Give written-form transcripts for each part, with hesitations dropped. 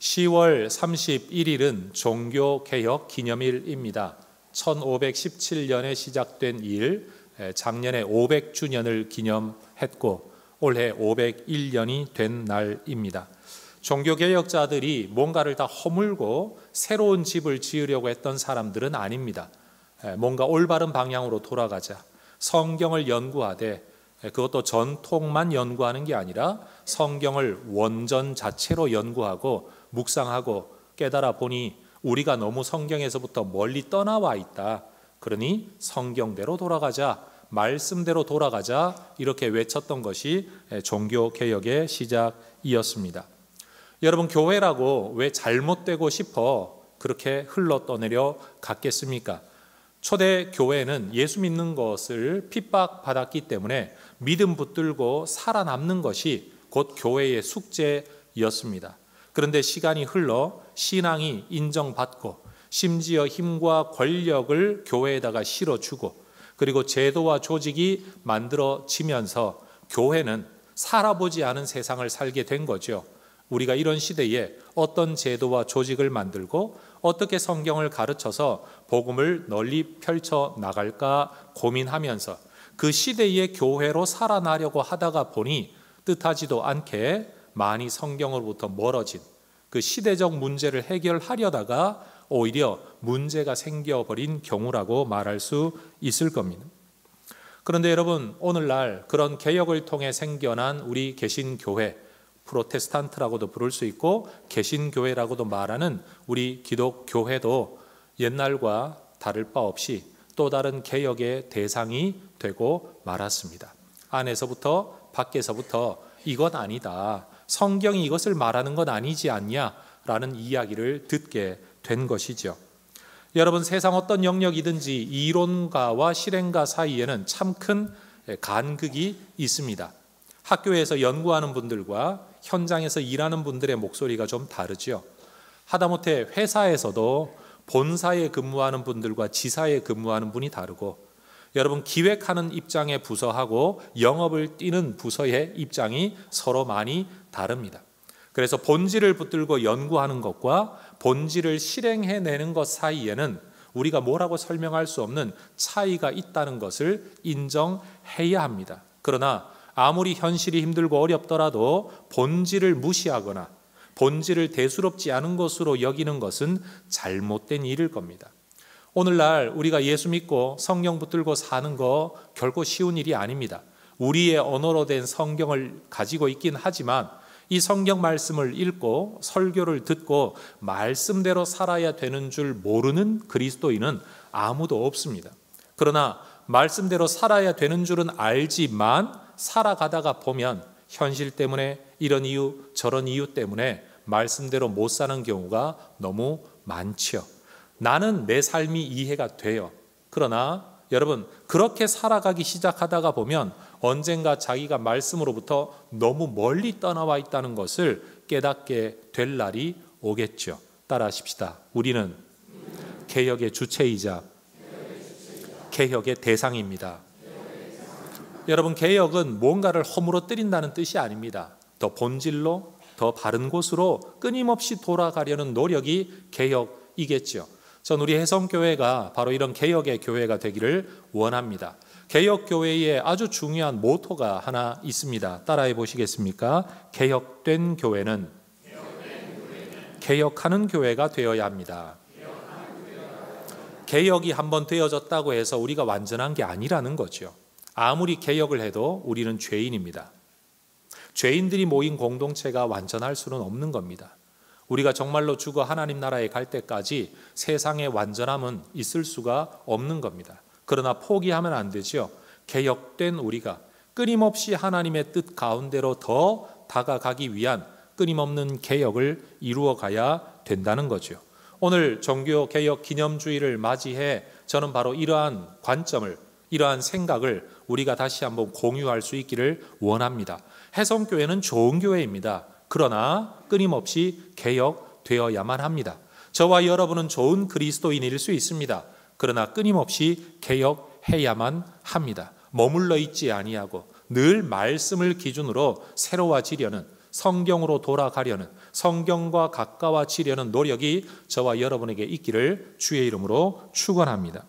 10월 31일은 종교개혁 기념일입니다. 1517년에 시작된 일, 작년에 500주년을 기념했고 올해 501년이 된 날입니다. 종교개혁자들이 뭔가를 다 허물고 새로운 집을 지으려고 했던 사람들은 아닙니다. 뭔가 올바른 방향으로 돌아가자, 성경을 연구하되 그것도 전통만 연구하는 게 아니라 성경을 원전 자체로 연구하고 묵상하고 깨달아 보니 우리가 너무 성경에서부터 멀리 떠나와 있다. 그러니 성경대로 돌아가자, 말씀대로 돌아가자, 이렇게 외쳤던 것이 종교개혁의 시작이었습니다. 여러분, 교회라고 왜 잘못되고 싶어 그렇게 흘러떠내려 갔겠습니까? 초대 교회는 예수 믿는 것을 핍박받았기 때문에 믿음 붙들고 살아남는 것이 곧 교회의 숙제였습니다. 그런데 시간이 흘러 신앙이 인정받고 심지어 힘과 권력을 교회에다가 실어주고 그리고 제도와 조직이 만들어지면서 교회는 살아보지 않은 세상을 살게 된 거죠. 우리가 이런 시대에 어떤 제도와 조직을 만들고 어떻게 성경을 가르쳐서 복음을 널리 펼쳐 나갈까 고민하면서 그 시대의 교회로 살아나려고 하다가 보니 뜻하지도 않게 많이 성경으로부터 멀어진 그 시대적 문제를 해결하려다가 오히려 문제가 생겨버린 경우라고 말할 수 있을 겁니다. 그런데 여러분, 오늘날 그런 개혁을 통해 생겨난 우리 개신교회, 프로테스탄트라고도 부를 수 있고 개신교회라고도 말하는 우리 기독교회도 옛날과 다를 바 없이 또 다른 개혁의 대상이 되고 말았습니다. 안에서부터 밖에서부터 이건 아니다, 성경이 이것을 말하는 건 아니지 않냐라는 이야기를 듣게 된 것이죠. 여러분, 세상 어떤 영역이든지 이론가와 실행가 사이에는 참 큰 간극이 있습니다. 학교에서 연구하는 분들과 현장에서 일하는 분들의 목소리가 좀 다르죠. 하다못해 회사에서도 본사에 근무하는 분들과 지사에 근무하는 분이 다르고, 여러분, 기획하는 입장의 부서하고 영업을 뛰는 부서의 입장이 서로 많이 다릅니다. 그래서 본질을 붙들고 연구하는 것과 본질을 실행해내는 것 사이에는 우리가 뭐라고 설명할 수 없는 차이가 있다는 것을 인정해야 합니다. 그러나 아무리 현실이 힘들고 어렵더라도 본질을 무시하거나 본질을 대수롭지 않은 것으로 여기는 것은 잘못된 일일 겁니다. 오늘날 우리가 예수 믿고 성경 붙들고 사는 거 결코 쉬운 일이 아닙니다. 우리의 언어로 된 성경을 가지고 있긴 하지만 이 성경 말씀을 읽고 설교를 듣고 말씀대로 살아야 되는 줄 모르는 그리스도인은 아무도 없습니다. 그러나 말씀대로 살아야 되는 줄은 알지만 살아가다가 보면 현실 때문에 이런 이유 저런 이유 때문에 말씀대로 못 사는 경우가 너무 많죠. 나는 내 삶이 이해가 돼요. 그러나 여러분, 그렇게 살아가기 시작하다가 보면 언젠가 자기가 말씀으로부터 너무 멀리 떠나와 있다는 것을 깨닫게 될 날이 오겠죠. 따라하십시다. 우리는 개혁의 주체이자 개혁의 대상입니다. 여러분, 개혁은 뭔가를 허물어뜨린다는 뜻이 아닙니다. 더 본질로, 더 바른 곳으로 끊임없이 돌아가려는 노력이 개혁이겠죠. 전 우리 혜성교회가 바로 이런 개혁의 교회가 되기를 원합니다. 개혁교회에 아주 중요한 모토가 하나 있습니다. 따라해 보시겠습니까? 개혁된 교회는 개혁하는 교회가 되어야 합니다. 개혁이 한번 되어졌다고 해서 우리가 완전한 게 아니라는 거죠. 아무리 개혁을 해도 우리는 죄인입니다. 죄인들이 모인 공동체가 완전할 수는 없는 겁니다. 우리가 정말로 죽어 하나님 나라에 갈 때까지 세상의 완전함은 있을 수가 없는 겁니다. 그러나 포기하면 안 되죠. 개혁된 우리가 끊임없이 하나님의 뜻 가운데로 더 다가가기 위한 끊임없는 개혁을 이루어 가야 된다는 거죠. 오늘 종교개혁 기념주의를 맞이해 저는 바로 이러한 관점을, 이러한 생각을 우리가 다시 한번 공유할 수 있기를 원합니다. 혜성교회는 좋은 교회입니다. 그러나 끊임없이 개혁되어야만 합니다. 저와 여러분은 좋은 그리스도인일 수 있습니다. 그러나 끊임없이 개혁해야만 합니다. 머물러 있지 아니하고 늘 말씀을 기준으로 새로워지려는, 성경으로 돌아가려는, 성경과 가까워지려는 노력이 저와 여러분에게 있기를 주의 이름으로 축원합니다.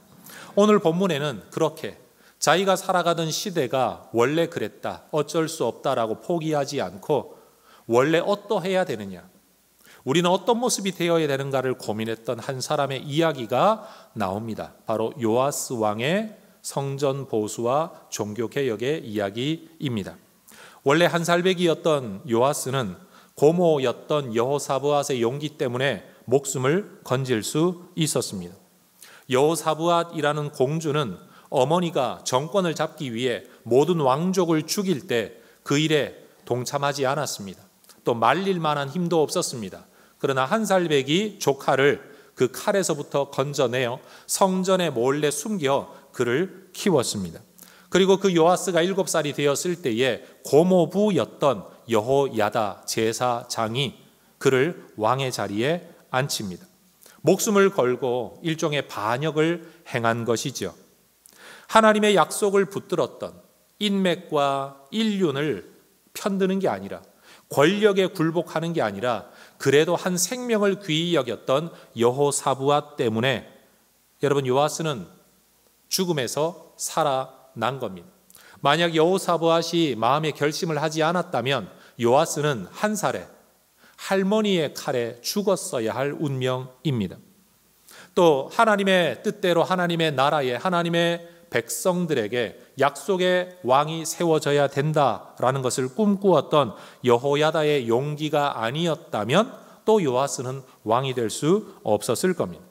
오늘 본문에는 그렇게 자기가 살아가던 시대가 원래 그랬다, 어쩔 수 없다라고 포기하지 않고 원래 어떠해야 되느냐, 우리는 어떤 모습이 되어야 되는가를 고민했던 한 사람의 이야기가 나옵니다. 바로 요아스 왕의 성전 보수와 종교개혁의 이야기입니다. 원래 한 살배기였던 요아스는 고모였던 여호사브앗의 용기 때문에 목숨을 건질 수 있었습니다. 여호사브앗이라는 공주는 어머니가 정권을 잡기 위해 모든 왕족을 죽일 때 그 일에 동참하지 않았습니다. 또 말릴 만한 힘도 없었습니다. 그러나 한 살배기 조카를 그 칼에서부터 건져내어 성전에 몰래 숨겨 그를 키웠습니다. 그리고 그 요아스가 7살이 되었을 때에 고모부였던 여호야다 제사장이 그를 왕의 자리에 앉힙니다. 목숨을 걸고 일종의 반역을 행한 것이죠. 하나님의 약속을 붙들었던 인맥과 인륜을 편드는 게 아니라, 권력에 굴복하는 게 아니라 그래도 한 생명을 귀히 여겼던 여호사브앗 때문에 여러분 요아스는 죽음에서 살아난 겁니다. 만약 여호사브앗이 마음의 결심을 하지 않았다면 요아스는 한 살에 할머니의 칼에 죽었어야 할 운명입니다. 또 하나님의 뜻대로 하나님의 나라에, 하나님의 백성들에게 약속의 왕이 세워져야 된다라는 것을 꿈꾸었던 여호야다의 용기가 아니었다면 또 요아스는 왕이 될 수 없었을 겁니다.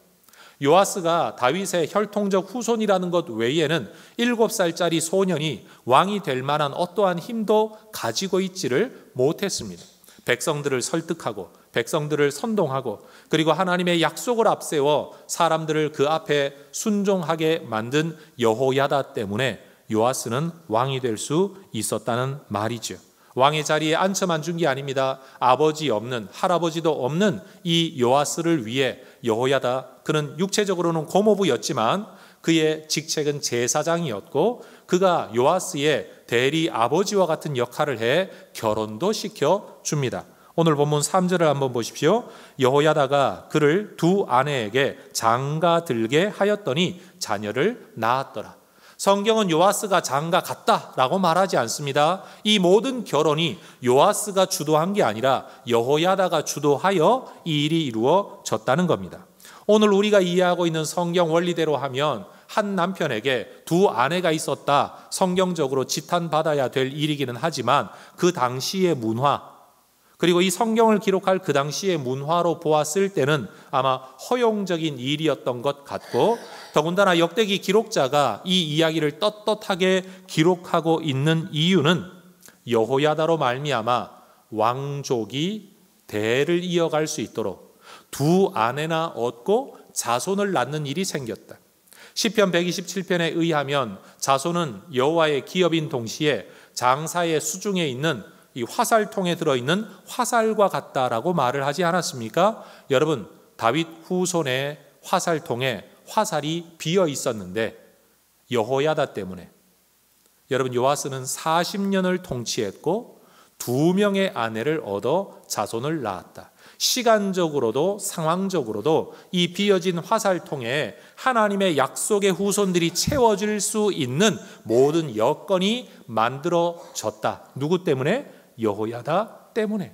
요아스가 다윗의 혈통적 후손이라는 것 외에는 7살짜리 소년이 왕이 될 만한 어떠한 힘도 가지고 있지를 못했습니다. 백성들을 설득하고 백성들을 선동하고 그리고 하나님의 약속을 앞세워 사람들을 그 앞에 순종하게 만든 여호야다 때문에 요아스는 왕이 될 수 있었다는 말이죠. 왕의 자리에 앉혀만 준 게 아닙니다. 아버지 없는, 할아버지도 없는 이 요아스를 위해 여호야다, 그는 육체적으로는 고모부였지만 그의 직책은 제사장이었고 그가 요아스의 대리 아버지와 같은 역할을 해 결혼도 시켜줍니다. 오늘 본문 3절을 한번 보십시오. 여호야다가 그를 두 아내에게 장가들게 하였더니 자녀를 낳았더라. 성경은 요아스가 장가 갔다라고 말하지 않습니다. 이 모든 결혼이 요아스가 주도한 게 아니라 여호야다가 주도하여 이 일이 이루어졌다는 겁니다. 오늘 우리가 이해하고 있는 성경 원리대로 하면 한 남편에게 두 아내가 있었다, 성경적으로 지탄받아야 될 일이기는 하지만 그 당시의 문화, 그리고 이 성경을 기록할 그 당시의 문화로 보았을 때는 아마 허용적인 일이었던 것 같고, 더군다나 역대기 기록자가 이 이야기를 떳떳하게 기록하고 있는 이유는 여호야다로 말미암아 왕족이 대를 이어갈 수 있도록 두 아내나 얻고 자손을 낳는 일이 생겼다. 시편 127편에 의하면 자손은 여호와의 기업인 동시에 장사의 수중에 있는 이 화살통에 들어있는 화살과 같다라고 말을 하지 않았습니까? 여러분, 다윗 후손의 화살통에 화살이 비어 있었는데 여호야다 때문에 여러분 요아스는 40년을 통치했고 2명의 아내를 얻어 자손을 낳았다. 시간적으로도 상황적으로도 이 비어진 화살통에 하나님의 약속의 후손들이 채워질 수 있는 모든 여건이 만들어졌다. 누구 때문에? 여호야다 때문에.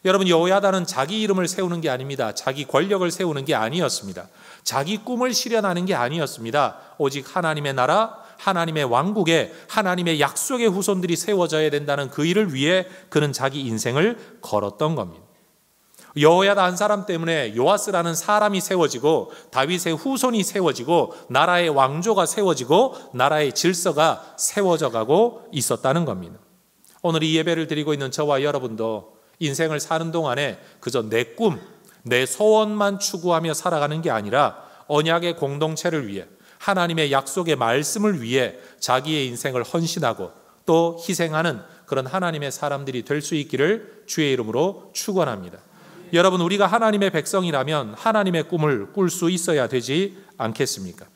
여러분, 여호야다는 자기 이름을 세우는 게 아닙니다. 자기 권력을 세우는 게 아니었습니다. 자기 꿈을 실현하는 게 아니었습니다. 오직 하나님의 나라, 하나님의 왕국에 하나님의 약속의 후손들이 세워져야 된다는 그 일을 위해 그는 자기 인생을 걸었던 겁니다. 여호야다 한 사람 때문에 요아스라는 사람이 세워지고 다윗의 후손이 세워지고 나라의 왕조가 세워지고 나라의 질서가 세워져 가고 있었다는 겁니다. 오늘 이 예배를 드리고 있는 저와 여러분도 인생을 사는 동안에 그저 내 꿈, 내 소원만 추구하며 살아가는 게 아니라 언약의 공동체를 위해 하나님의 약속의 말씀을 위해 자기의 인생을 헌신하고 또 희생하는 그런 하나님의 사람들이 될 수 있기를 주의 이름으로 축원합니다. 여러분, 우리가 하나님의 백성이라면 하나님의 꿈을 꿀 수 있어야 되지 않겠습니까?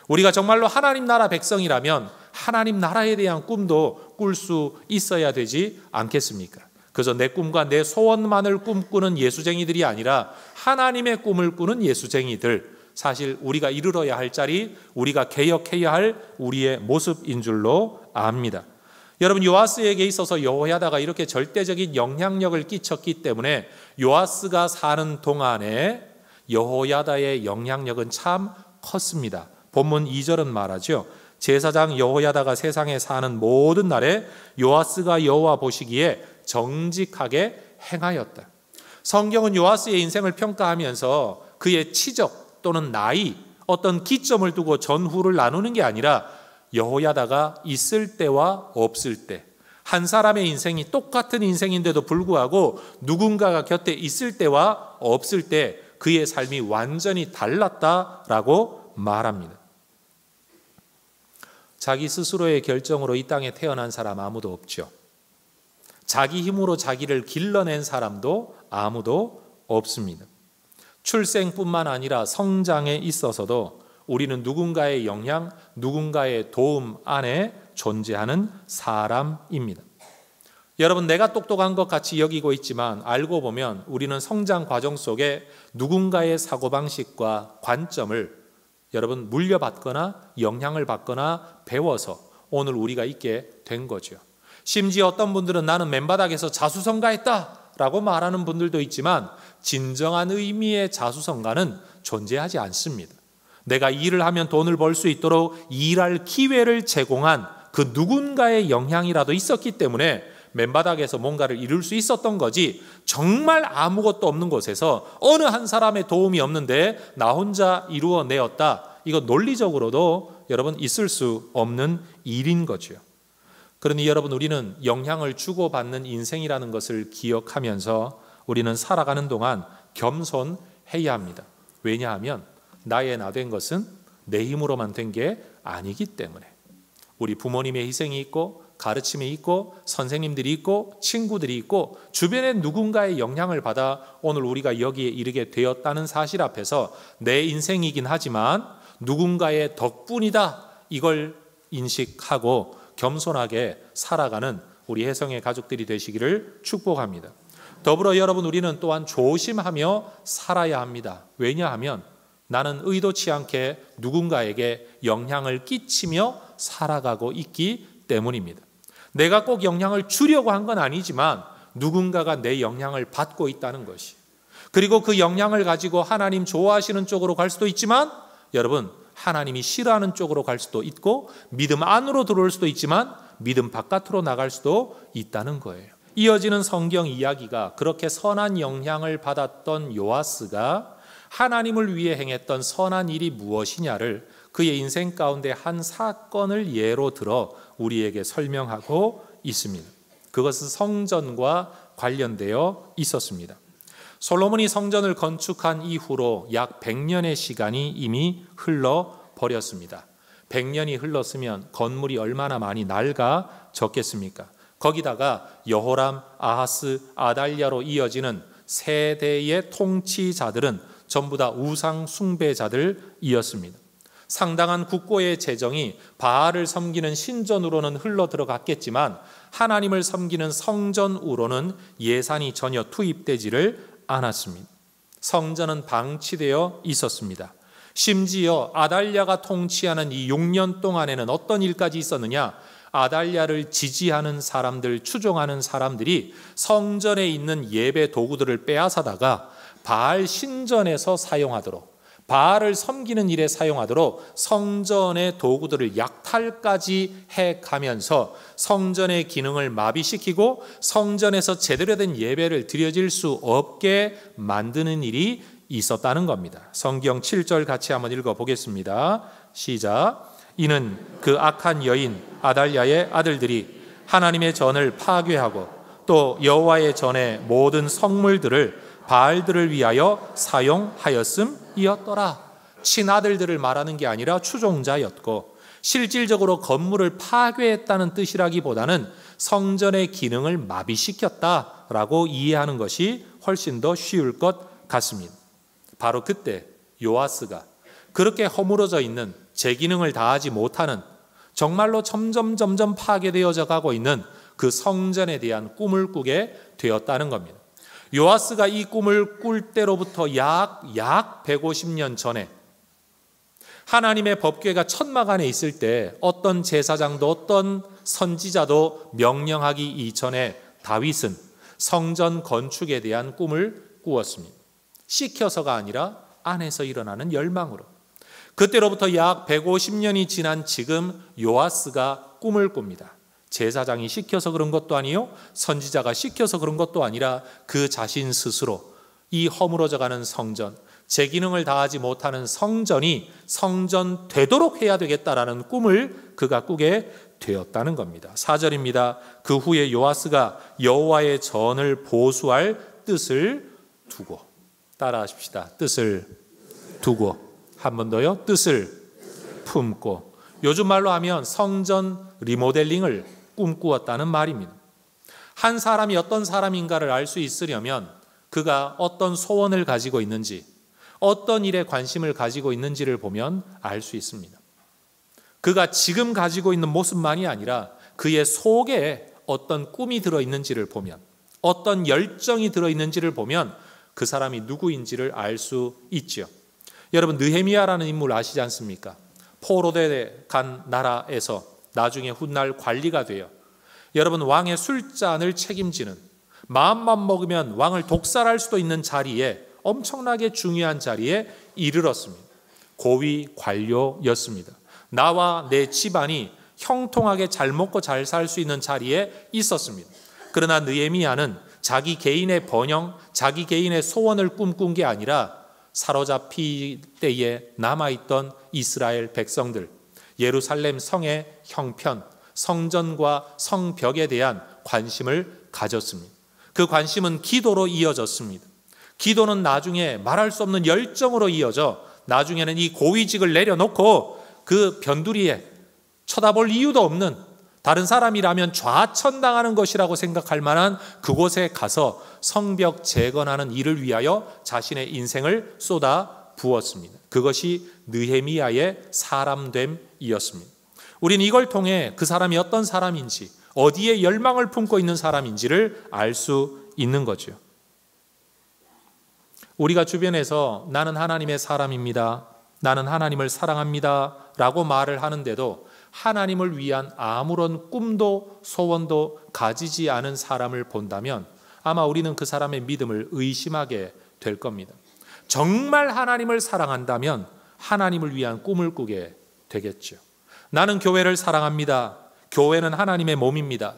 우리가 정말로 하나님 나라 백성이라면 하나님 나라에 대한 꿈도 꿀 수 있어야 되지 않겠습니까? 그래서 내 꿈과 내 소원만을 꿈꾸는 예수쟁이들이 아니라 하나님의 꿈을 꾸는 예수쟁이들, 사실 우리가 이르러야 할 자리, 우리가 개혁해야 할 우리의 모습인 줄로 압니다. 여러분, 요아스에게 있어서 여호야다가 이렇게 절대적인 영향력을 끼쳤기 때문에 요아스가 사는 동안에 여호야다의 영향력은 참 컸습니다. 본문 2절은 말하죠. 제사장 여호야다가 세상에 사는 모든 날에 요아스가 여호와 보시기에 정직하게 행하였다. 성경은 요아스의 인생을 평가하면서 그의 치적 또는 나이, 어떤 기점을 두고 전후를 나누는 게 아니라 여호야다가 있을 때와 없을 때, 한 사람의 인생이 똑같은 인생인데도 불구하고 누군가가 곁에 있을 때와 없을 때 그의 삶이 완전히 달랐다라고 말합니다. 자기 스스로의 결정으로 이 땅에 태어난 사람 아무도 없죠. 자기 힘으로 자기를 길러낸 사람도 아무도 없습니다. 출생뿐만 아니라 성장에 있어서도 우리는 누군가의 영향, 누군가의 도움 안에 존재하는 사람입니다. 여러분, 내가 똑똑한 것 같이 여기고 있지만 알고 보면 우리는 성장 과정 속에 누군가의 사고방식과 관점을 여러분 물려받거나 영향을 받거나 배워서 오늘 우리가 있게 된 거죠. 심지어 어떤 분들은 나는 맨바닥에서 자수성가했다라고 말하는 분들도 있지만 진정한 의미의 자수성가는 존재하지 않습니다. 내가 일을 하면 돈을 벌 수 있도록 일할 기회를 제공한 그 누군가의 영향이라도 있었기 때문에 맨바닥에서 뭔가를 이룰 수 있었던 거지, 정말 아무것도 없는 곳에서 어느 한 사람의 도움이 없는데 나 혼자 이루어내었다, 이거 논리적으로도 여러분 있을 수 없는 일인 거죠. 그러니 여러분, 우리는 영향을 주고받는 인생이라는 것을 기억하면서 우리는 살아가는 동안 겸손해야 합니다. 왜냐하면 나의 나 된 것은 내 힘으로만 된 게 아니기 때문에. 우리 부모님의 희생이 있고 가르침이 있고 선생님들이 있고 친구들이 있고 주변에 누군가의 영향을 받아 오늘 우리가 여기에 이르게 되었다는 사실 앞에서 내 인생이긴 하지만 누군가의 덕분이다, 이걸 인식하고 겸손하게 살아가는 우리 혜성의 가족들이 되시기를 축복합니다. 더불어 여러분, 우리는 또한 조심하며 살아야 합니다. 왜냐하면 나는 의도치 않게 누군가에게 영향을 끼치며 살아가고 있기 때문입니다. 내가 꼭 영향을 주려고 한 건 아니지만 누군가가 내 영향을 받고 있다는 것이, 그리고 그 영향을 가지고 하나님 좋아하시는 쪽으로 갈 수도 있지만 여러분, 하나님이 싫어하는 쪽으로 갈 수도 있고 믿음 안으로 들어올 수도 있지만 믿음 바깥으로 나갈 수도 있다는 거예요. 이어지는 성경 이야기가 그렇게 선한 영향을 받았던 요아스가 하나님을 위해 행했던 선한 일이 무엇이냐를 그의 인생 가운데 한 사건을 예로 들어 우리에게 설명하고 있습니다. 그것은 성전과 관련되어 있었습니다. 솔로몬이 성전을 건축한 이후로 약 100년의 시간이 이미 흘러버렸습니다. 100년이 흘렀으면 건물이 얼마나 많이 낡아졌겠습니까? 거기다가 여호람, 아하스, 아달랴로 이어지는 세대의 통치자들은 전부 다 우상 숭배자들이었습니다. 상당한 국고의 재정이 바알을 섬기는 신전으로는 흘러 들어갔겠지만 하나님을 섬기는 성전으로는 예산이 전혀 투입되지를 않았습니다. 성전은 방치되어 있었습니다. 심지어 아달랴가 통치하는 이 6년 동안에는 어떤 일까지 있었느냐? 아달랴를 지지하는 사람들, 추종하는 사람들이 성전에 있는 예배 도구들을 빼앗아다가 바알 신전에서 사용하도록, 바알을 섬기는 일에 사용하도록 성전의 도구들을 약탈까지 해가면서 성전의 기능을 마비시키고 성전에서 제대로 된 예배를 드려질 수 없게 만드는 일이 있었다는 겁니다. 성경 7절 같이 한번 읽어보겠습니다. 시작. 이는 그 악한 여인 아달랴의 아들들이 하나님의 전을 파괴하고 또 여호와의 전의 모든 성물들을 바알들을 위하여 사용하였음이었더라. 친아들들을 말하는 게 아니라 추종자였고 실질적으로 건물을 파괴했다는 뜻이라기보다는 성전의 기능을 마비시켰다라고 이해하는 것이 훨씬 더 쉬울 것 같습니다. 바로 그때 요아스가 그렇게 허물어져 있는, 제 기능을 다하지 못하는, 정말로 점점 파괴되어져 가고 있는 그 성전에 대한 꿈을 꾸게 되었다는 겁니다. 요아스가 이 꿈을 꿀 때로부터 약 150년 전에 하나님의 법궤가 천막 안에 있을 때 어떤 제사장도 어떤 선지자도 명령하기 이전에 다윗은 성전 건축에 대한 꿈을 꾸었습니다. 시켜서가 아니라 안에서 일어나는 열망으로. 그때로부터 약 150년이 지난 지금 요아스가 꿈을 꿉니다. 제사장이 시켜서 그런 것도 아니요, 선지자가 시켜서 그런 것도 아니라 그 자신 스스로 이 허물어져가는 성전, 제 기능을 다하지 못하는 성전이 성전 되도록 해야 되겠다라는 꿈을 그가 꾸게 되었다는 겁니다. 4절입니다. 그 후에 요아스가 여호와의 전을 보수할 뜻을 두고, 따라하십시다. 뜻을 두고, 한 번 더요. 뜻을 품고. 요즘 말로 하면 성전 리모델링을 꿈꾸었다는 말입니다. 한 사람이 어떤 사람인가를 알 수 있으려면 그가 어떤 소원을 가지고 있는지, 어떤 일에 관심을 가지고 있는지를 보면 알 수 있습니다. 그가 지금 가지고 있는 모습만이 아니라 그의 속에 어떤 꿈이 들어있는지를 보면, 어떤 열정이 들어있는지를 보면 그 사람이 누구인지를 알 수 있죠. 여러분, 느헤미야라는 인물 아시지 않습니까? 포로되어 간 나라에서 나중에 훗날 관리가 돼요. 여러분, 왕의 술잔을 책임지는, 마음만 먹으면 왕을 독살할 수도 있는 자리에, 엄청나게 중요한 자리에 이르렀습니다. 고위 관료였습니다. 나와 내 집안이 형통하게 잘 먹고 잘 살 수 있는 자리에 있었습니다. 그러나 느헤미야는 자기 개인의 번영, 자기 개인의 소원을 꿈꾼 게 아니라 사로잡힐 때에 남아있던 이스라엘 백성들, 예루살렘 성의 형편, 성전과 성벽에 대한 관심을 가졌습니다. 그 관심은 기도로 이어졌습니다. 기도는 나중에 말할 수 없는 열정으로 이어져 나중에는 이 고위직을 내려놓고 그 변두리에 쳐다볼 이유도 없는, 다른 사람이라면 좌천당하는 것이라고 생각할 만한 그곳에 가서 성벽 재건하는 일을 위하여 자신의 인생을 쏟아 부었습니다. 그것이 느헤미야의 사람됨이었습니다. 우리는 이걸 통해 그 사람이 어떤 사람인지, 어디에 열망을 품고 있는 사람인지를 알 수 있는 거죠. 우리가 주변에서 나는 하나님의 사람입니다, 나는 하나님을 사랑합니다 라고 말을 하는데도 하나님을 위한 아무런 꿈도 소원도 가지지 않은 사람을 본다면 아마 우리는 그 사람의 믿음을 의심하게 될 겁니다. 정말 하나님을 사랑한다면 하나님을 위한 꿈을 꾸게 되겠죠. 나는 교회를 사랑합니다, 교회는 하나님의 몸입니다,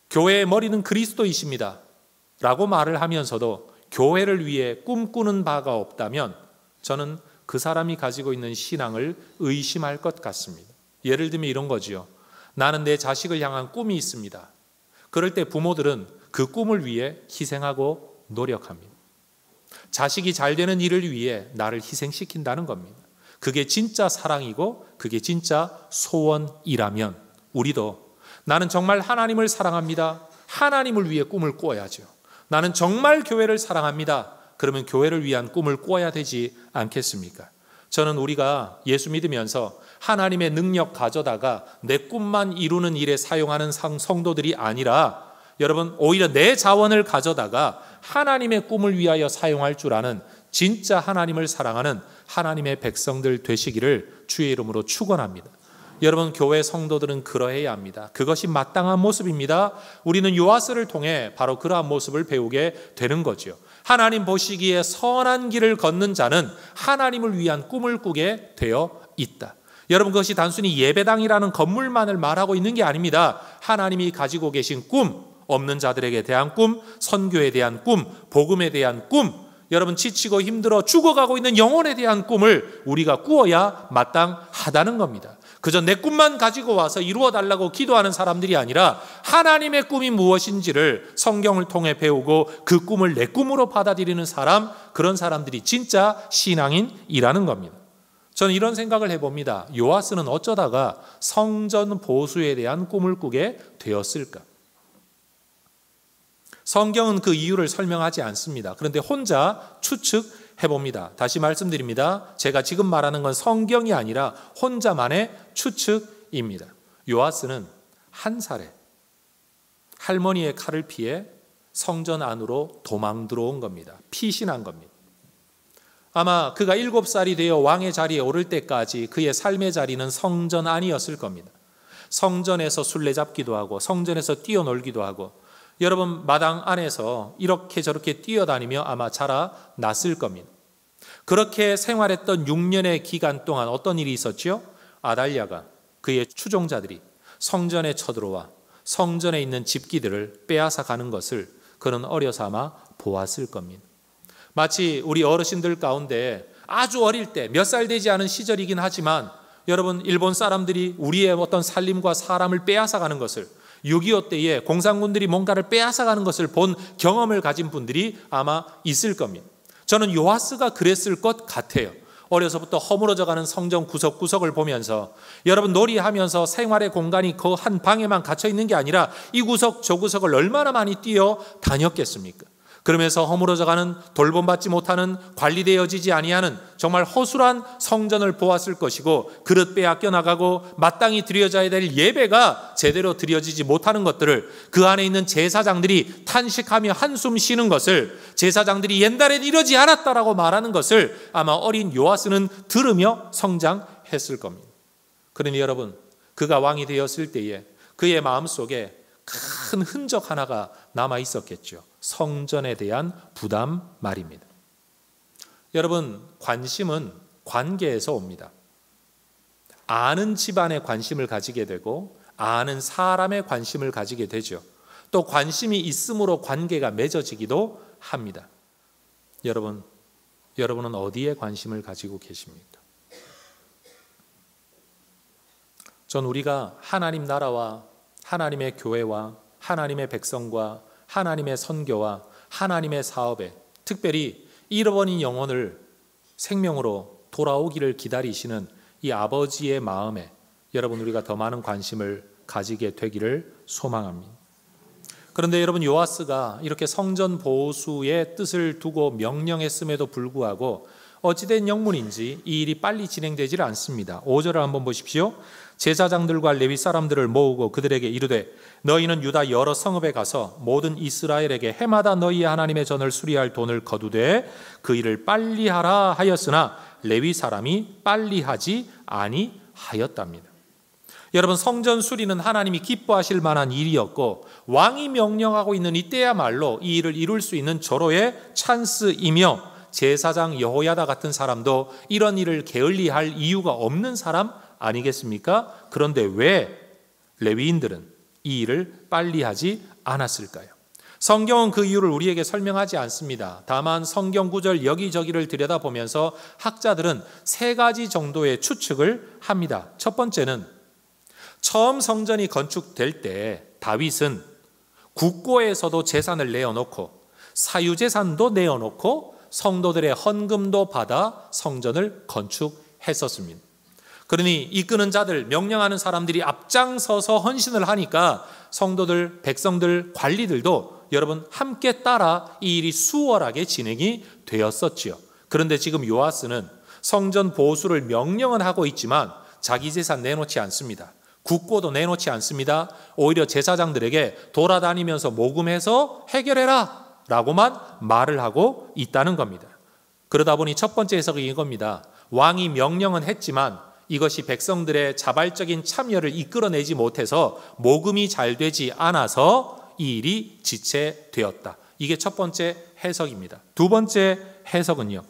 교회의 머리는 그리스도이십니다 라고 말을 하면서도 교회를 위해 꿈꾸는 바가 없다면 저는 그 사람이 가지고 있는 신앙을 의심할 것 같습니다. 예를 들면 이런 거지요. 나는 내 자식을 향한 꿈이 있습니다. 그럴 때 부모들은 그 꿈을 위해 희생하고 노력합니다. 자식이 잘 되는 일을 위해 나를 희생시킨다는 겁니다. 그게 진짜 사랑이고 그게 진짜 소원이라면 우리도 나는 정말 하나님을 사랑합니다, 하나님을 위해 꿈을 꾸어야죠. 나는 정말 교회를 사랑합니다, 그러면 교회를 위한 꿈을 꾸어야 되지 않겠습니까? 저는 우리가 예수 믿으면서 하나님의 능력 가져다가 내 꿈만 이루는 일에 사용하는 성도들이 아니라 여러분, 오히려 내 자원을 가져다가 하나님의 꿈을 위하여 사용할 줄 아는 진짜 하나님을 사랑하는 하나님의 백성들 되시기를 주의 이름으로 축원합니다. 여러분, 교회 성도들은 그러해야 합니다. 그것이 마땅한 모습입니다. 우리는 요아스를 통해 바로 그러한 모습을 배우게 되는 거죠. 하나님 보시기에 선한 길을 걷는 자는 하나님을 위한 꿈을 꾸게 되어 있다. 여러분, 그것이 단순히 예배당이라는 건물만을 말하고 있는 게 아닙니다. 하나님이 가지고 계신 꿈, 없는 자들에게 대한 꿈, 선교에 대한 꿈, 복음에 대한 꿈, 여러분 지치고 힘들어 죽어가고 있는 영혼에 대한 꿈을 우리가 꾸어야 마땅하다는 겁니다. 그저 내 꿈만 가지고 와서 이루어달라고 기도하는 사람들이 아니라 하나님의 꿈이 무엇인지를 성경을 통해 배우고 그 꿈을 내 꿈으로 받아들이는 사람, 그런 사람들이 진짜 신앙인이라는 겁니다. 저는 이런 생각을 해봅니다. 요아스는 어쩌다가 성전 보수에 대한 꿈을 꾸게 되었을까? 성경은 그 이유를 설명하지 않습니다. 그런데 혼자 추측해봅니다. 다시 말씀드립니다. 제가 지금 말하는 건 성경이 아니라 혼자만의 추측입니다. 요아스는 한 할머니의 칼을 피해 성전 안으로 도망 들어온 겁니다. 피신한 겁니다. 아마 그가 7살이 되어 왕의 자리에 오를 때까지 그의 삶의 자리는 성전 안이었을 겁니다. 성전에서 술래잡기도 하고 성전에서 뛰어놀기도 하고 여러분 마당 안에서 이렇게 저렇게 뛰어다니며 아마 자라났을 겁니다. 그렇게 생활했던 6년의 기간 동안 어떤 일이 있었죠? 아달랴가 그의 추종자들이 성전에 쳐들어와 성전에 있는 집기들을 빼앗아 가는 것을 그는 어려서 아마 보았을 겁니다. 마치 우리 어르신들 가운데 아주 어릴 때 몇 살 되지 않은 시절이긴 하지만 여러분 일본 사람들이 우리의 어떤 살림과 사람을 빼앗아 가는 것을 6.25 때에 공산군들이 뭔가를 빼앗아 가는 것을 본 경험을 가진 분들이 아마 있을 겁니다. 저는 요아스가 그랬을 것 같아요. 어려서부터 허물어져가는 성전 구석구석을 보면서 여러분 놀이하면서 생활의 공간이 그 한 방에만 갇혀 있는 게 아니라 이 구석 저 구석을 얼마나 많이 뛰어 다녔겠습니까? 그러면서 허물어져가는 돌봄받지 못하는 관리되어지지 아니하는 정말 허술한 성전을 보았을 것이고 그릇 빼앗겨 나가고 마땅히 드려져야 될 예배가 제대로 드려지지 못하는 것들을 그 안에 있는 제사장들이 탄식하며 한숨 쉬는 것을 제사장들이 옛날엔 이러지 않았다라고 말하는 것을 아마 어린 요아스는 들으며 성장했을 겁니다. 그러니 여러분 그가 왕이 되었을 때에 그의 마음속에 큰 흔적 하나가 남아 있었겠죠. 성전에 대한 부담 말입니다. 여러분 관심은 관계에서 옵니다. 아는 집안에 관심을 가지게 되고 아는 사람에 관심을 가지게 되죠. 또 관심이 있음으로 관계가 맺어지기도 합니다. 여러분은 어디에 관심을 가지고 계십니까? 전 우리가 하나님 나라와 하나님의 교회와 하나님의 백성과 하나님의 선교와 하나님의 사업에 특별히 잃어버린 영혼을 생명으로 돌아오기를 기다리시는 이 아버지의 마음에 여러분 우리가 더 많은 관심을 가지게 되기를 소망합니다. 그런데 여러분 요아스가 이렇게 성전 보수의 뜻을 두고 명령했음에도 불구하고 어찌된 영문인지 이 일이 빨리 진행되질 않습니다. 5절을 한번 보십시오. 제사장들과 레위 사람들을 모으고 그들에게 이르되 너희는 유다 여러 성읍에 가서 모든 이스라엘에게 해마다 너희의 하나님의 전을 수리할 돈을 거두되 그 일을 빨리 하라 하였으나 레위 사람이 빨리 하지 아니하였답니다. 여러분 성전 수리는 하나님이 기뻐하실 만한 일이었고 왕이 명령하고 있는 이때야말로 이 일을 이룰 수 있는 절호의 찬스이며 제사장 여호야다 같은 사람도 이런 일을 게을리할 이유가 없는 사람 아니겠습니까? 그런데 왜 레위인들은 이 일을 빨리 하지 않았을까요? 성경은 그 이유를 우리에게 설명하지 않습니다. 다만 성경 구절 여기저기를 들여다보면서 학자들은 3가지 정도의 추측을 합니다. 첫 번째는 처음 성전이 건축될 때 다윗은 국고에서도 재산을 내어놓고 사유재산도 내어놓고 성도들의 헌금도 받아 성전을 건축했었습니다. 그러니 이끄는 자들, 명령하는 사람들이 앞장서서 헌신을 하니까 성도들, 백성들, 관리들도 여러분 함께 따라 이 일이 수월하게 진행이 되었었지요. 그런데 지금 요아스는 성전 보수를 명령은 하고 있지만 자기 재산 내놓지 않습니다. 국고도 내놓지 않습니다. 오히려 제사장들에게 돌아다니면서 모금해서 해결해라 라고만 말을 하고 있다는 겁니다. 그러다 보니 첫 번째 해석이 이겁니다. 왕이 명령은 했지만 이것이 백성들의 자발적인 참여를 이끌어내지 못해서 모금이 잘 되지 않아서 이 일이 지체되었다. 이게 첫 번째 해석입니다. 두 번째 해석은요.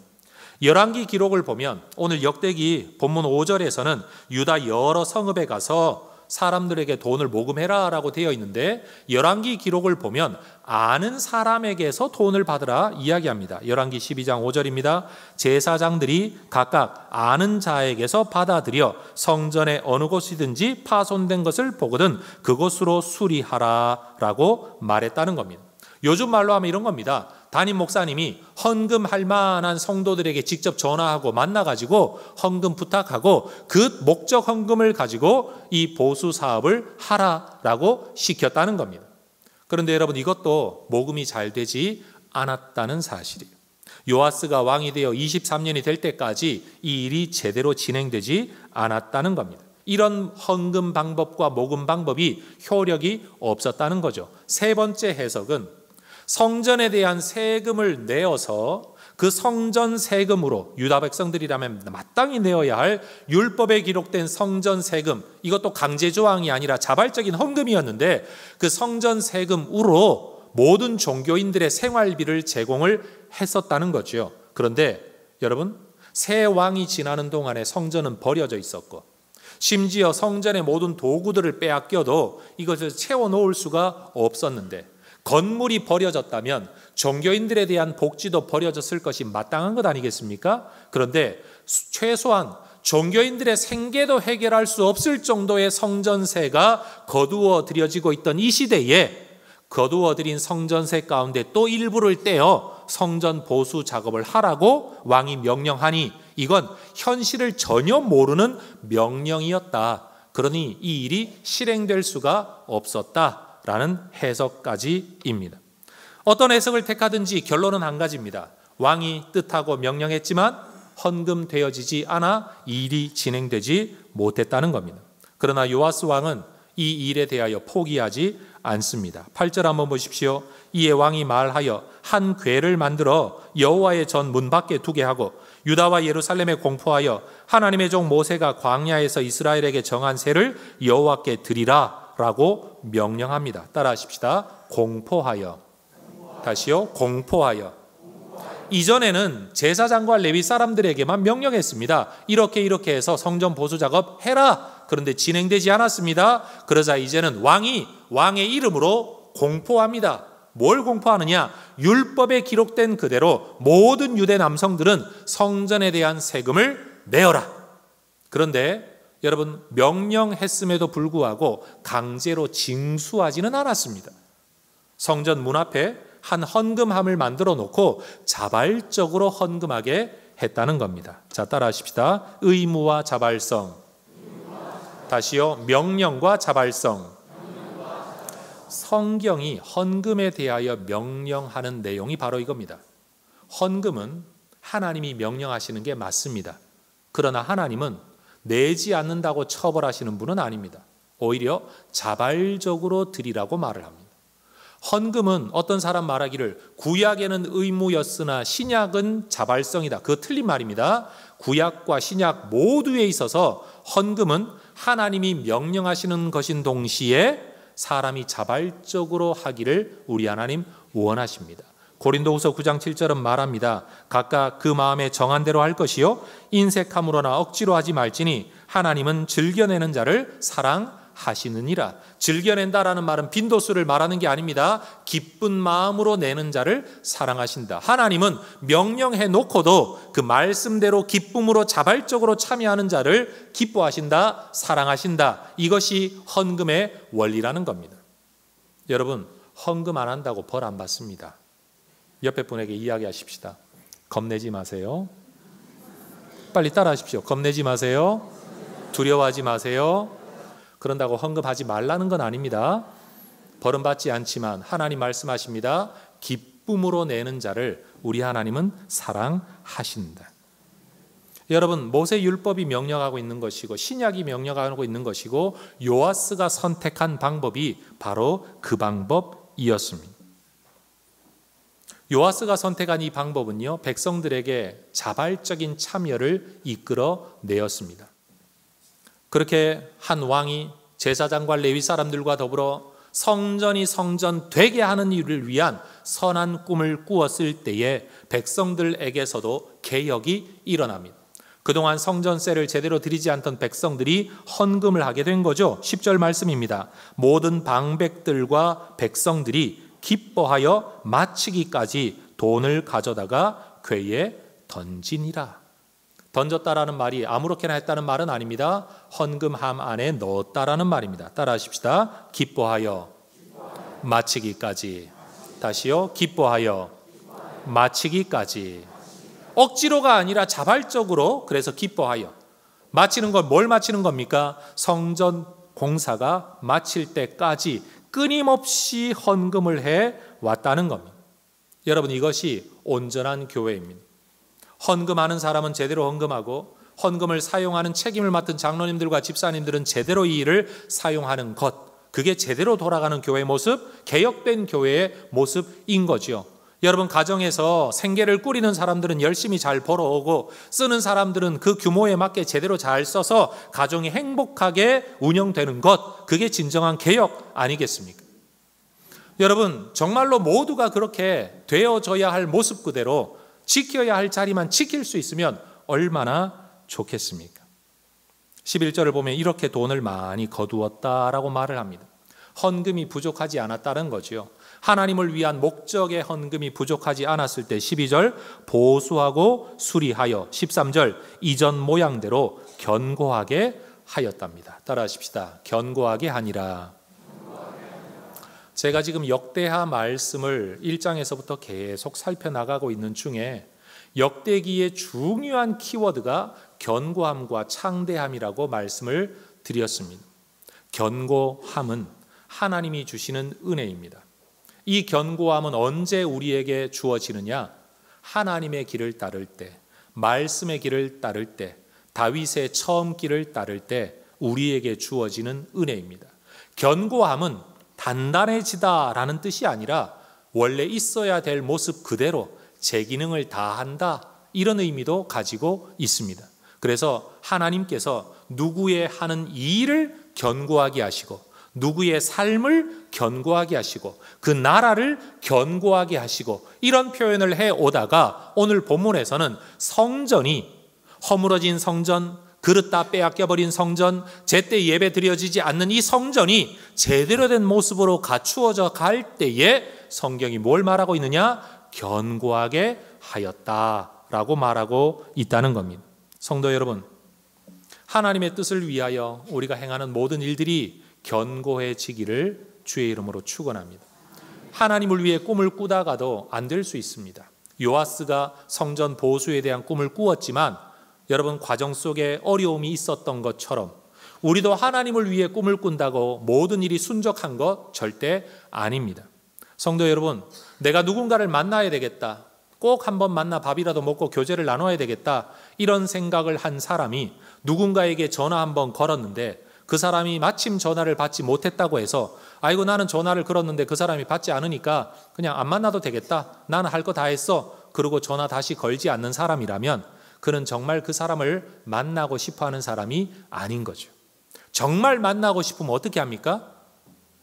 열왕기 기록을 보면 오늘 역대기 본문 5절에서는 유다 여러 성읍에 가서 사람들에게 돈을 모금해라 라고 되어 있는데 열왕기 기록을 보면 아는 사람에게서 돈을 받으라 이야기합니다. 열왕기 12장 5절입니다. 제사장들이 각각 아는 자에게서 받아들여 성전의 어느 곳이든지 파손된 것을 보거든 그곳으로 수리하라 라고 말했다는 겁니다. 요즘 말로 하면 이런 겁니다. 담임 목사님이 헌금할 만한 성도들에게 직접 전화하고 만나가지고 헌금 부탁하고 그 목적 헌금을 가지고 이 보수 사업을 하라라고 시켰다는 겁니다. 그런데 여러분 이것도 모금이 잘 되지 않았다는 사실이에요. 요아스가 왕이 되어 23년이 될 때까지 이 일이 제대로 진행되지 않았다는 겁니다. 이런 헌금 방법과 모금 방법이 효력이 없었다는 거죠. 세 번째 해석은 성전에 대한 세금을 내어서 그 성전 세금으로 유다 백성들이라면 마땅히 내어야 할 율법에 기록된 성전 세금, 이것도 강제 조항이 아니라 자발적인 헌금이었는데 그 성전 세금으로 모든 종교인들의 생활비를 제공을 했었다는 거죠. 그런데 여러분, 새 왕이 지나는 동안에 성전은 버려져 있었고 심지어 성전의 모든 도구들을 빼앗겨도 이것을 채워놓을 수가 없었는데 건물이 버려졌다면 종교인들에 대한 복지도 버려졌을 것이 마땅한 것 아니겠습니까? 그런데 최소한 종교인들의 생계도 해결할 수 없을 정도의 성전세가 거두어 들여지고 있던 이 시대에 거두어들인 성전세 가운데 또 일부를 떼어 성전 보수 작업을 하라고 왕이 명령하니 이건 현실을 전혀 모르는 명령이었다. 그러니 이 일이 실행될 수가 없었다라는 해석까지입니다. 어떤 해석을 택하든지 결론은 한 가지입니다. 왕이 뜻하고 명령했지만 헌금되어지지 않아 일이 진행되지 못했다는 겁니다. 그러나 요아스 왕은 이 일에 대하여 포기하지 않습니다. 8절 한번 보십시오. 이에 왕이 말하여 한 궤를 만들어 여호와의 전 문 밖에 두게 하고 유다와 예루살렘에 공포하여 하나님의 종 모세가 광야에서 이스라엘에게 정한 세를 여호와께 드리라 라고 명령합니다. 따라하십시다. 공포하여. 다시요. 공포하여. 이전에는 제사장과 레위 사람들에게만 명령했습니다. 이렇게 해서 성전 보수 작업 해라. 그런데 진행되지 않았습니다. 그러자 이제는 왕의 이름으로 공포합니다. 뭘 공포하느냐? 율법에 기록된 그대로 모든 유대 남성들은 성전에 대한 세금을 내어라. 그런데 여러분, 명령했음에도 불구하고 강제로 징수하지는 않았습니다. 성전 문 앞에 한 헌금함을 만들어 놓고 자발적으로 헌금하게 했다는 겁니다. 자, 따라하십시다. 의무와 자발성. 다시요. 명령과 자발성. 성경이 헌금에 대하여 명령하는 내용이 바로 이겁니다. 헌금은 하나님이 명령하시는 게 맞습니다. 그러나 하나님은 내지 않는다고 처벌하시는 분은 아닙니다. 오히려 자발적으로 드리라고 말을 합니다. 헌금은 어떤 사람 말하기를 구약에는 의무였으나 신약은 자발성이다. 그거 틀린 말입니다. 구약과 신약 모두에 있어서 헌금은 하나님이 명령하시는 것인 동시에 사람이 자발적으로 하기를 우리 하나님 원하십니다. 고린도후서 9장 7절은 말합니다. 각각 그 마음에 정한 대로 할 것이요 인색함으로나 억지로 하지 말지니 하나님은 즐겨내는 자를 사랑하시느니라. 즐겨낸다라는 말은 빈도수를 말하는 게 아닙니다. 기쁜 마음으로 내는 자를 사랑하신다. 하나님은 명령해 놓고도 그 말씀대로 기쁨으로 자발적으로 참여하는 자를 기뻐하신다, 사랑하신다. 이것이 헌금의 원리라는 겁니다. 여러분, 헌금 안 한다고 벌 안 받습니다. 옆에 분에게 이야기하십시다. 겁내지 마세요. 빨리 따라하십시오. 겁내지 마세요. 두려워하지 마세요. 그런다고 헌금하지 말라는 건 아닙니다. 벌은 받지 않지만 하나님 말씀하십니다. 기쁨으로 내는 자를 우리 하나님은 사랑하신다. 여러분, 모세 율법이 명령하고 있는 것이고 신약이 명령하고 있는 것이고 요아스가 선택한 방법이 바로 그 방법이었습니다. 요아스가 선택한 이 방법은요, 백성들에게 자발적인 참여를 이끌어 내었습니다. 그렇게 한 왕이 제사장과 레위 사람들과 더불어 성전이 성전 되게 하는 일을 위한 선한 꿈을 꾸었을 때에 백성들에게서도 개혁이 일어납니다. 그동안 성전세를 제대로 드리지 않던 백성들이 헌금을 하게 된 거죠. 10절 말씀입니다. 모든 방백들과 백성들이 기뻐하여 마치기까지 돈을 가져다가 궤에 던지니라. 던졌다라는 말이 아무렇게나 했다는 말은 아닙니다. 헌금함 안에 넣었다라는 말입니다. 따라하십시다. 기뻐하여 마치기까지. 다시요. 기뻐하여 마치기까지. 억지로가 아니라 자발적으로, 그래서 기뻐하여. 마치는 건 뭘 마치는 겁니까? 성전 공사가 마칠 때까지 끊임없이 헌금을 해 왔다는 겁니다. 여러분, 이것이 온전한 교회입니다. 헌금하는 사람은 제대로 헌금하고 헌금을 사용하는 책임을 맡은 장로님들과 집사님들은 제대로 이 일을 사용하는 것, 그게 제대로 돌아가는 교회의 모습, 개혁된 교회의 모습인 거죠. 여러분, 가정에서 생계를 꾸리는 사람들은 열심히 잘 벌어오고 쓰는 사람들은 그 규모에 맞게 제대로 잘 써서 가정이 행복하게 운영되는 것, 그게 진정한 개혁 아니겠습니까? 여러분, 정말로 모두가 그렇게 되어져야 할 모습 그대로 지켜야 할 자리만 지킬 수 있으면 얼마나 좋겠습니까? 11절을 보면 이렇게 돈을 많이 거두었다라고 말을 합니다. 헌금이 부족하지 않았다는 거죠. 하나님을 위한 목적의 헌금이 부족하지 않았을 때 12절 보수하고 수리하여 13절 이전 모양대로 견고하게 하였답니다. 따라하십시다. 견고하게 하니라. 제가 지금 역대하 말씀을 1장에서부터 계속 살펴나가고 있는 중에 역대기의 중요한 키워드가 견고함과 창대함이라고 말씀을 드렸습니다. 견고함은 하나님이 주시는 은혜입니다. 이 견고함은 언제 우리에게 주어지느냐? 하나님의 길을 따를 때, 말씀의 길을 따를 때, 다윗의 처음 길을 따를 때 우리에게 주어지는 은혜입니다. 견고함은 단단해지다라는 뜻이 아니라 원래 있어야 될 모습 그대로 제 기능을 다한다, 이런 의미도 가지고 있습니다. 그래서 하나님께서 누구의 하는 일을 견고하게 하시고 누구의 삶을 견고하게 하시고 그 나라를 견고하게 하시고 이런 표현을 해오다가 오늘 본문에서는 성전이 허물어진 성전, 그릇 다 빼앗겨버린 성전, 제때 예배 드려지지 않는 이 성전이 제대로 된 모습으로 갖추어져 갈 때에 성경이 뭘 말하고 있느냐? 견고하게 하였다라고 말하고 있다는 겁니다. 성도 여러분, 하나님의 뜻을 위하여 우리가 행하는 모든 일들이 견고해지기를 주의 이름으로 축원합니다. 하나님을 위해 꿈을 꾸다가도 안 될 수 있습니다. 요아스가 성전 보수에 대한 꿈을 꾸었지만 여러분, 과정 속에 어려움이 있었던 것처럼 우리도 하나님을 위해 꿈을 꾼다고 모든 일이 순적한 것 절대 아닙니다. 성도 여러분, 내가 누군가를 만나야 되겠다, 꼭 한번 만나 밥이라도 먹고 교제를 나눠야 되겠다, 이런 생각을 한 사람이 누군가에게 전화 한번 걸었는데 그 사람이 마침 전화를 받지 못했다고 해서 아이고 나는 전화를 걸었는데 그 사람이 받지 않으니까 그냥 안 만나도 되겠다, 나는 할 거 다 했어, 그러고 전화 다시 걸지 않는 사람이라면 그는 정말 그 사람을 만나고 싶어하는 사람이 아닌 거죠. 정말 만나고 싶으면 어떻게 합니까?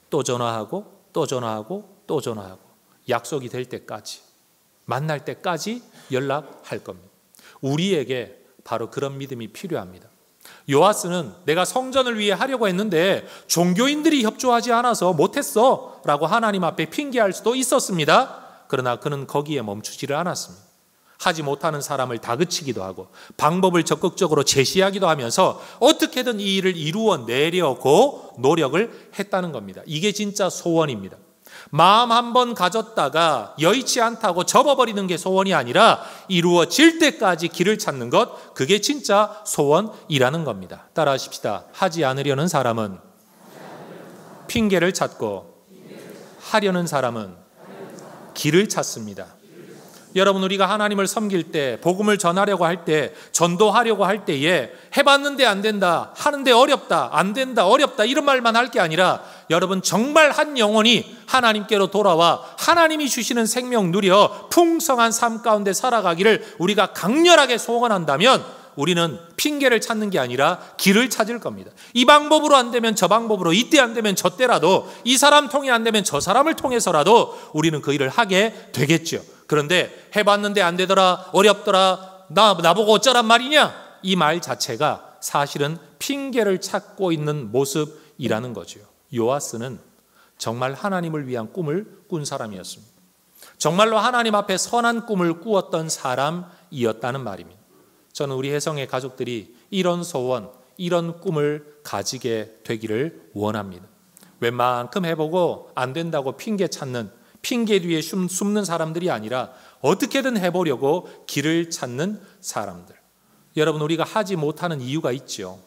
또 전화하고 또 전화하고 또 전화하고 약속이 될 때까지, 만날 때까지 연락할 겁니다. 우리에게 바로 그런 믿음이 필요합니다. 요아스는 내가 성전을 위해 하려고 했는데 종교인들이 협조하지 않아서 못했어 라고 하나님 앞에 핑계할 수도 있었습니다. 그러나 그는 거기에 멈추지를 않았습니다. 하지 못하는 사람을 다그치기도 하고 방법을 적극적으로 제시하기도 하면서 어떻게든 이 일을 이루어내려고 노력을 했다는 겁니다. 이게 진짜 소원입니다. 마음 한번 가졌다가 여의치 않다고 접어버리는 게 소원이 아니라 이루어질 때까지 길을 찾는 것, 그게 진짜 소원이라는 겁니다. 따라하십시다. 하지 않으려는 사람은 핑계를 찾고 하려는 사람은 길을 찾습니다. 여러분, 우리가 하나님을 섬길 때, 복음을 전하려고 할 때, 전도하려고 할 때에 해봤는데 안 된다, 하는데 어렵다, 안 된다, 어렵다, 이런 말만 할 게 아니라 여러분, 정말 한 영혼이 하나님께로 돌아와 하나님이 주시는 생명 누려 풍성한 삶 가운데 살아가기를 우리가 강렬하게 소원한다면 우리는 핑계를 찾는 게 아니라 길을 찾을 겁니다. 이 방법으로 안 되면 저 방법으로, 이때 안 되면 저 때라도, 이 사람 통해 안 되면 저 사람을 통해서라도 우리는 그 일을 하게 되겠죠. 그런데 해봤는데 안 되더라, 어렵더라, 나보고 어쩌란 말이냐, 이 말 자체가 사실은 핑계를 찾고 있는 모습이라는 거죠. 요아스는 정말 하나님을 위한 꿈을 꾼 사람이었습니다. 정말로 하나님 앞에 선한 꿈을 꾸었던 사람이었다는 말입니다. 저는 우리 혜성의 가족들이 이런 소원, 이런 꿈을 가지게 되기를 원합니다. 웬만큼 해보고 안 된다고 핑계 찾는, 핑계 뒤에 숨는 사람들이 아니라 어떻게든 해보려고 길을 찾는 사람들. 여러분, 우리가 하지 못하는 이유가 있죠.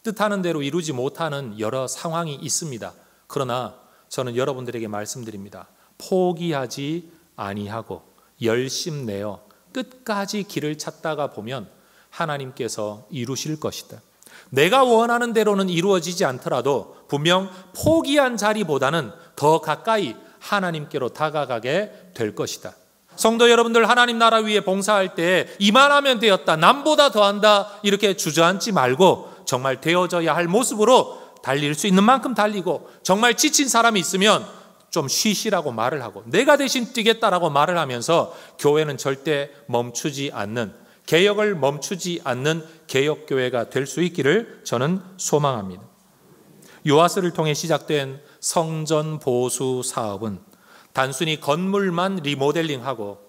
뜻하는 대로 이루지 못하는 여러 상황이 있습니다. 그러나 저는 여러분들에게 말씀드립니다. 포기하지 아니하고 열심 내어 끝까지 길을 찾다가 보면 하나님께서 이루실 것이다. 내가 원하는 대로는 이루어지지 않더라도 분명 포기한 자리보다는 더 가까이 하나님께로 다가가게 될 것이다. 성도 여러분들, 하나님 나라 위에 봉사할 때 이만하면 되었다, 남보다 더한다 이렇게 주저앉지 말고 정말 되어져야 할 모습으로 달릴 수 있는 만큼 달리고, 정말 지친 사람이 있으면 좀 쉬시라고 말을 하고 내가 대신 뛰겠다라고 말을 하면서 교회는 절대 멈추지 않는, 개혁을 멈추지 않는 개혁교회가 될 수 있기를 저는 소망합니다. 요아스를 통해 시작된 성전 보수 사업은 단순히 건물만 리모델링하고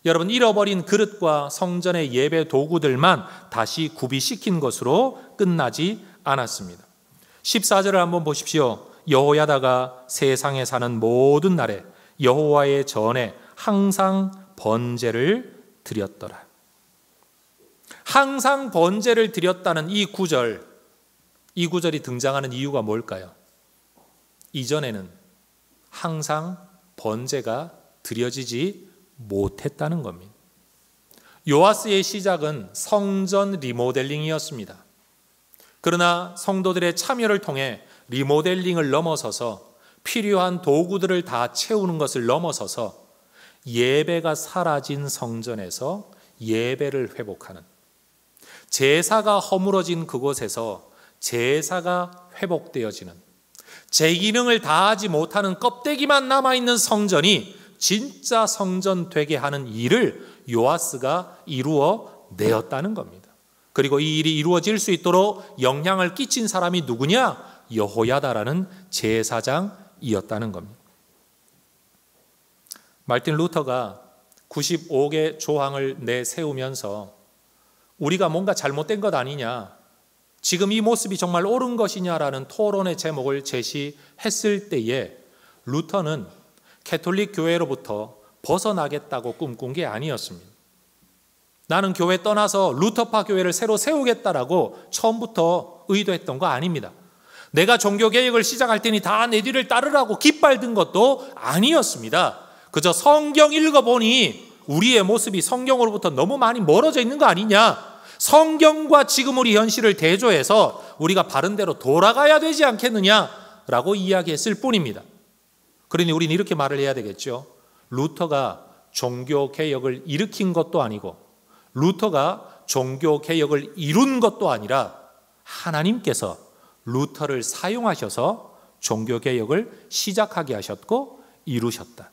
여러분 잃어버린 그릇과 성전의 예배 도구들만 다시 구비시킨 것으로 끝나지 않았습니다. 14절을 한번 보십시오. 여호야다가 세상에 사는 모든 날에 여호와의 전에 항상 번제를 드렸더라. 항상 번제를 드렸다는 이 구절이 등장하는 이유가 뭘까요? 이전에는 항상 번제가 드려지지 못했다는 겁니다. 요아스의 시작은 성전 리모델링이었습니다. 그러나 성도들의 참여를 통해 리모델링을 넘어서서 필요한 도구들을 다 채우는 것을 넘어서서 예배가 사라진 성전에서 예배를 회복하는, 제사가 허물어진 그곳에서 제사가 회복되어지는, 제 기능을 다하지 못하는 껍데기만 남아있는 성전이 진짜 성전 되게 하는 일을 요아스가 이루어 내었다는 겁니다. 그리고 이 일이 이루어질 수 있도록 영향을 끼친 사람이 누구냐? 여호야다라는 제사장이었다는 겁니다. 말틴 루터가 95개 조항을 내세우면서 우리가 뭔가 잘못된 것 아니냐, 지금 이 모습이 정말 옳은 것이냐라는 토론의 제목을 제시했을 때에 루터는 캐톨릭 교회로부터 벗어나겠다고 꿈꾼 게 아니었습니다. 나는 교회 떠나서 루터파 교회를 새로 세우겠다라고 처음부터 의도했던 거 아닙니다. 내가 종교개혁을 시작할 테니 다 내 뒤를 따르라고 깃발든 것도 아니었습니다. 그저 성경 읽어보니 우리의 모습이 성경으로부터 너무 많이 멀어져 있는 거 아니냐, 성경과 지금 우리 현실을 대조해서 우리가 바른 대로 돌아가야 되지 않겠느냐라고 이야기했을 뿐입니다. 그러니 우리는 이렇게 말을 해야 되겠죠. 루터가 종교개혁을 일으킨 것도 아니고 루터가 종교개혁을 이룬 것도 아니라 하나님께서 루터를 사용하셔서 종교개혁을 시작하게 하셨고 이루셨다.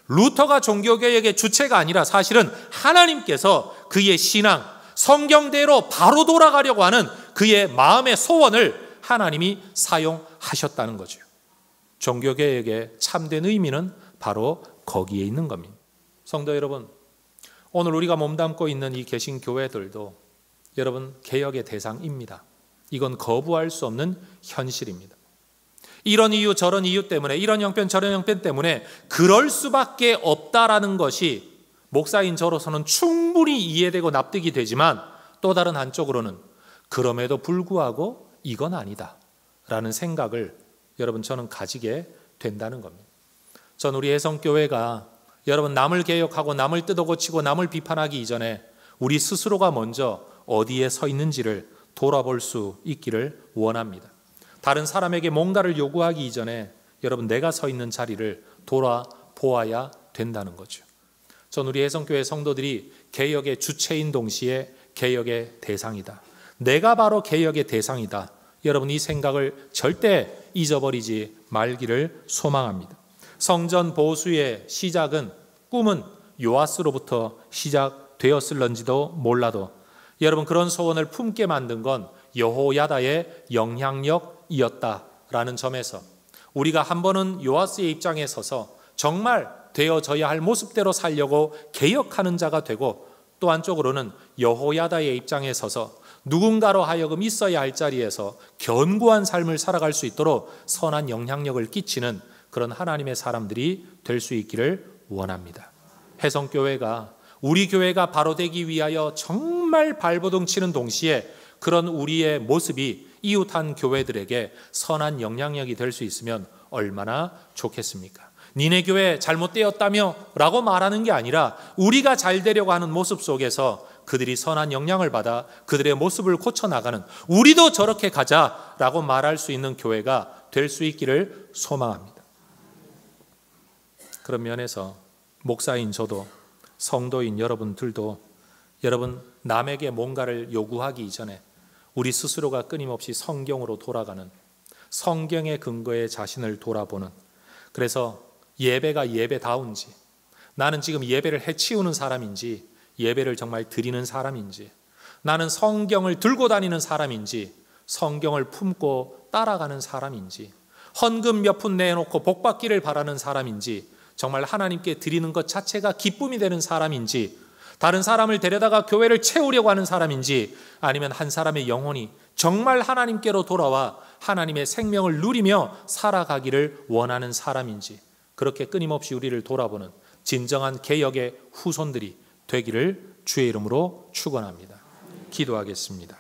루터가 종교개혁의 주체가 아니라 사실은 하나님께서 그의 신앙, 성경대로 바로 돌아가려고 하는 그의 마음의 소원을 하나님이 사용하셨다는 거죠. 종교개혁의 참된 의미는 바로 거기에 있는 겁니다. 성도 여러분, 오늘 우리가 몸담고 있는 이 개신교회들도 여러분 개혁의 대상입니다. 이건 거부할 수 없는 현실입니다. 이런 이유 저런 이유 때문에, 이런 형편 저런 형편 때문에 그럴 수밖에 없다라는 것이 목사인 저로서는 충분히 이해되고 납득이 되지만, 또 다른 한쪽으로는 그럼에도 불구하고 이건 아니다 라는 생각을 여러분 저는 가지게 된다는 겁니다. 전 우리 혜성교회가 여러분 남을 개혁하고 남을 뜯어고치고 남을 비판하기 이전에 우리 스스로가 먼저 어디에 서 있는지를 돌아볼 수 있기를 원합니다. 다른 사람에게 뭔가를 요구하기 이전에 여러분 내가 서 있는 자리를 돌아보아야 된다는 거죠. 전 우리 혜성교회 성도들이 개혁의 주체인 동시에 개혁의 대상이다, 내가 바로 개혁의 대상이다, 여러분 이 생각을 절대 잊어버리지 말기를 소망합니다. 성전 보수의 시작은, 꿈은 요아스로부터 시작되었을런지도 몰라도 여러분 그런 소원을 품게 만든 건 여호야다의 영향력이었다라는 점에서 우리가 한 번은 요아스의 입장에 서서 정말 되어져야 할 모습대로 살려고 개혁하는 자가 되고, 또 한쪽으로는 여호야다의 입장에 서서 누군가로 하여금 있어야 할 자리에서 견고한 삶을 살아갈 수 있도록 선한 영향력을 끼치는 그런 하나님의 사람들이 될 수 있기를 원합니다. 혜성교회가 우리 교회가 바로 되기 위하여 정말 발버둥 치는 동시에 그런 우리의 모습이 이웃한 교회들에게 선한 영향력이 될 수 있으면 얼마나 좋겠습니까? 니네 교회 잘못되었다며 라고 말하는 게 아니라 우리가 잘 되려고 하는 모습 속에서 그들이 선한 영향을 받아 그들의 모습을 고쳐나가는, 우리도 저렇게 가자라고 말할 수 있는 교회가 될 수 있기를 소망합니다. 그런 면에서 목사인 저도, 성도인 여러분들도, 여러분 남에게 뭔가를 요구하기 이전에 우리 스스로가 끊임없이 성경으로 돌아가는, 성경의 근거에 자신을 돌아보는, 그래서 예배가 예배다운지, 나는 지금 예배를 해치우는 사람인지, 예배를 정말 드리는 사람인지, 나는 성경을 들고 다니는 사람인지, 성경을 품고 따라가는 사람인지, 헌금 몇 푼 내놓고 복받기를 바라는 사람인지, 정말 하나님께 드리는 것 자체가 기쁨이 되는 사람인지, 다른 사람을 데려다가 교회를 채우려고 하는 사람인지, 아니면 한 사람의 영혼이 정말 하나님께로 돌아와 하나님의 생명을 누리며 살아가기를 원하는 사람인지, 그렇게 끊임없이 우리를 돌아보는 진정한 개역의 후손들이 되기를 주의 이름으로 축원합니다. 기도하겠습니다.